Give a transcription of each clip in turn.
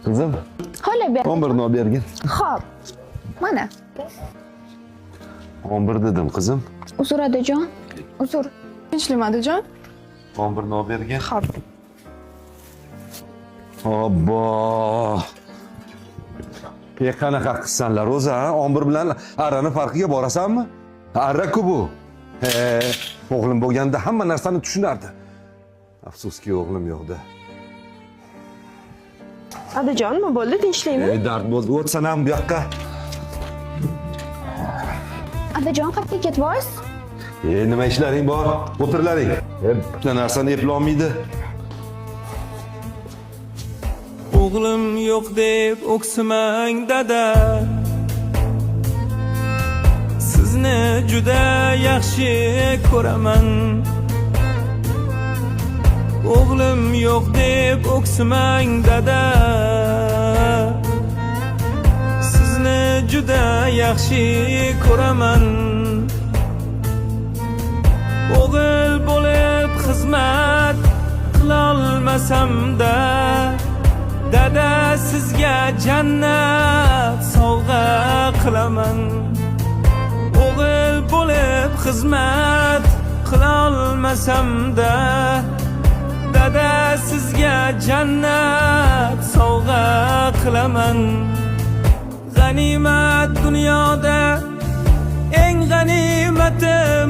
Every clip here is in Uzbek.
Kızım, Hola ber. 11'ni olib bergin. Xo'p. Mana. 11 dedim kızım. Uzr Adajon. Uzr. Tinchlikmi Adajon? 11'ni olib bergin. Xo'p. Obbo. Qanaqa qilsanlar o'zi, ha? 11 bilan arrani farqiga borasanmi? Arra-ku bu. O'g'lim bo'lganda hamma narsani tushunardi. Afsuski o'g'lim yo'qda. Adajon, nima bo'ldi? Tinchlikmi? Dard bo'ldi. O'tsan ham bu yoqqa. Adajon qayerga ketyapsiz? Nima ishlaring bor? O'tirlaring. Bitta narsani eplolmaydi. O'g'lim yo'q deb o'ksimang dada. Sizni juda yaxshi ko'raman. O'g'lim yo'q deb o'ksimang dada. Sizni juda yaxshi ko'raman. O'g'il bo'lib xizmat qilolmasam-da, dada sizga jannat sovg'a qilaman. O'g'il bo'lib xizmat qilolmasam-da, dada sizga jannat sovg'a qilaman. G'animat dunyoda eng g'animatim,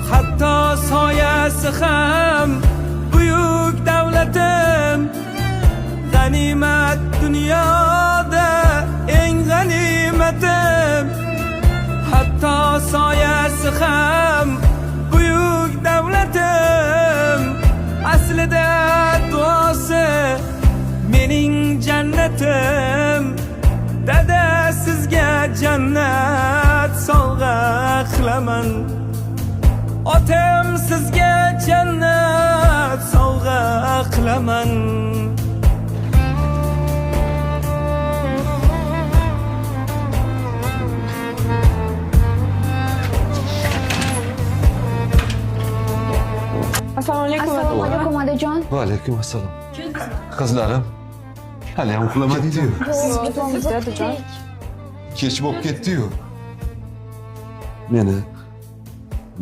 hatto soyasi ham buyuk davlatim. G'animat dunyoda eng g'animatim, hatto soyasi ham buyuk davlatim. Aslida duosi mening jannatim, dada sizga jannat sovg'a qilaman. Otam sizga jannat sovg'a qilaman. Assalomu alaykum. Assalomu alaykum Adajon. Va alaykum assalom. Qizlarim, hali ham uxlamadingiz-ku. Sizda Adajon? Kech bo'lib ketdi-yu.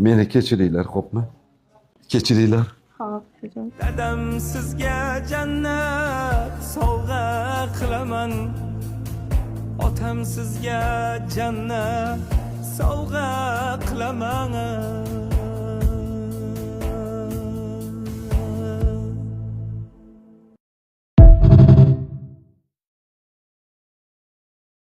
Meni kechiringlar, xo'pmi? Kechiringlar. Xo'p, Adajon. Dadam sizga jannat sovg'a qilaman. Otam sizga jannat sovg'a qilaman.